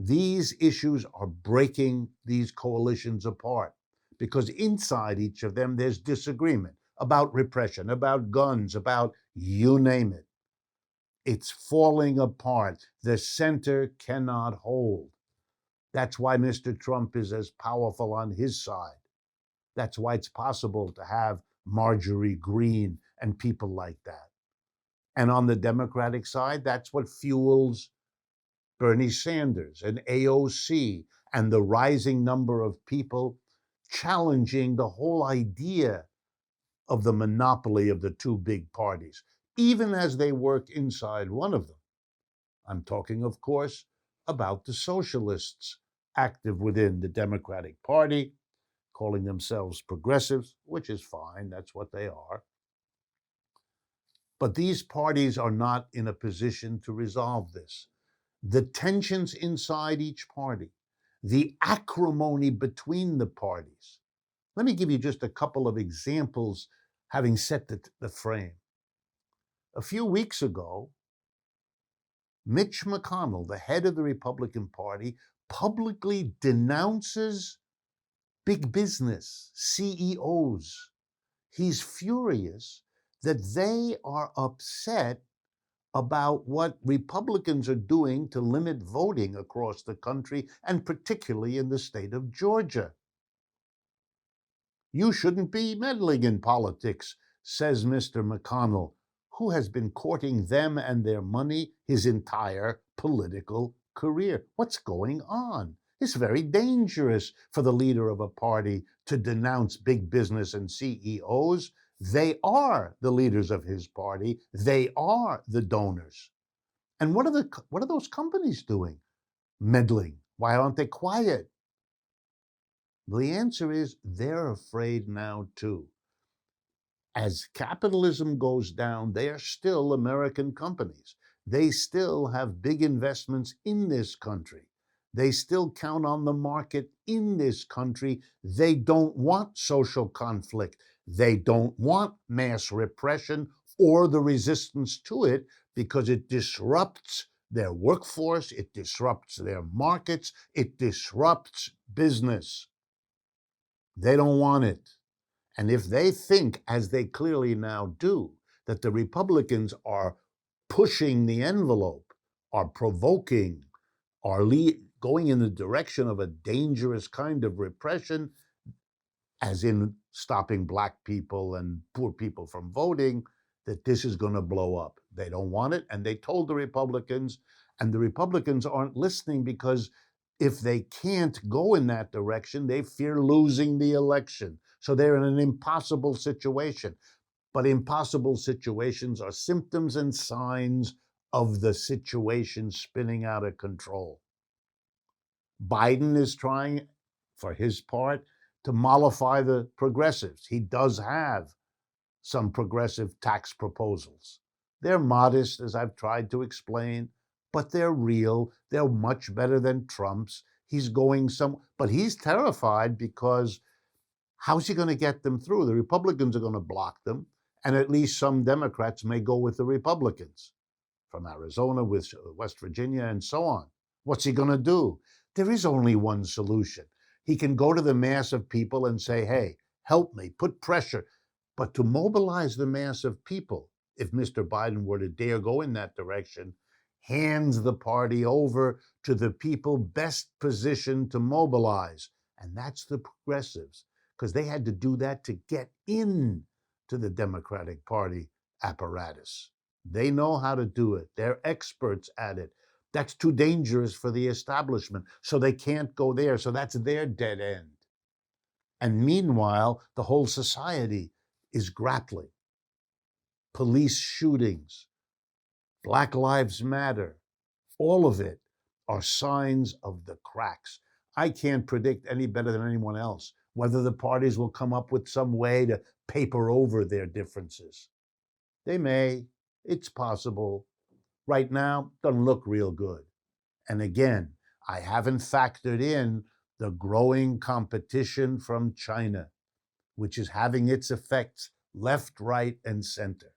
These issues are breaking these coalitions apart because inside each of them there's disagreement about repression, about guns, about you name it. It's falling apart. The center cannot hold. That's why Mr. Trump is as powerful on his side. That's why it's possible to have Marjorie Greene and people like that. And on the Democratic side, that's what fuels Bernie Sanders and AOC and the rising number of people challenging the whole idea of the monopoly of the two big parties, even as they work inside one of them. I'm talking, of course, about the socialists active within the Democratic Party, calling themselves progressives, which is fine, that's what they are. But these parties are not in a position to resolve this. The tensions inside each party, the acrimony between the parties. Let me give you just a couple of examples, having set the frame. A few weeks ago, Mitch McConnell, the head of the Republican Party, publicly denounces big business, CEOs. He's furious that they are upset about what Republicans are doing to limit voting across the country, and particularly in the state of Georgia. You shouldn't be meddling in politics, says Mr. McConnell, who has been courting them and their money his entire political career. What's going on? It's very dangerous for the leader of a party to denounce big business and CEOs. They are the leaders of his party. They are the donors. And what are those companies doing? Meddling. Why aren't they quiet? The answer is they're afraid now too. As capitalism goes down, they are still American companies. They still have big investments in this country. They still count on the market in this country. They don't want social conflict. They don't want mass repression or the resistance to it because it disrupts their workforce, it disrupts their markets, it disrupts business. They don't want it. And if they think, as they clearly now do, that the Republicans are pushing the envelope, are provoking, are going in the direction of a dangerous kind of repression, as in stopping Black people and poor people from voting, that this is going to blow up. They don't want it. And they told the Republicans, and the Republicans aren't listening because if they can't go in that direction, they fear losing the election. So they're in an impossible situation. But impossible situations are symptoms and signs of the situation spinning out of control. Biden is trying, for his part, to mollify the progressives. He does have some progressive tax proposals. They're modest, as I've tried to explain, but they're real. They're much better than Trump's. He's going but he's terrified because how's he going to get them through? The Republicans are going to block them, and at least some Democrats may go with the Republicans from Arizona, with West Virginia, and so on. What's he going to do? There is only one solution. He can go to the mass of people and say, hey, help me, put pressure. But to mobilize the mass of people, if Mr. Biden were to dare go in that direction, hands the party over to the people best positioned to mobilize. And that's the progressives, because they had to do that to get in to the Democratic Party apparatus. They know how to do it. They're experts at it. That's too dangerous for the establishment, so they can't go there. So that's their dead end. And meanwhile, the whole society is grappling. Police shootings, Black Lives Matter, all of it are signs of the cracks. I can't predict any better than anyone else whether the parties will come up with some way to paper over their differences. They may. It's possible. Right now, doesn't look real good. And again, I haven't factored in the growing competition from China, which is having its effects left, right, and center.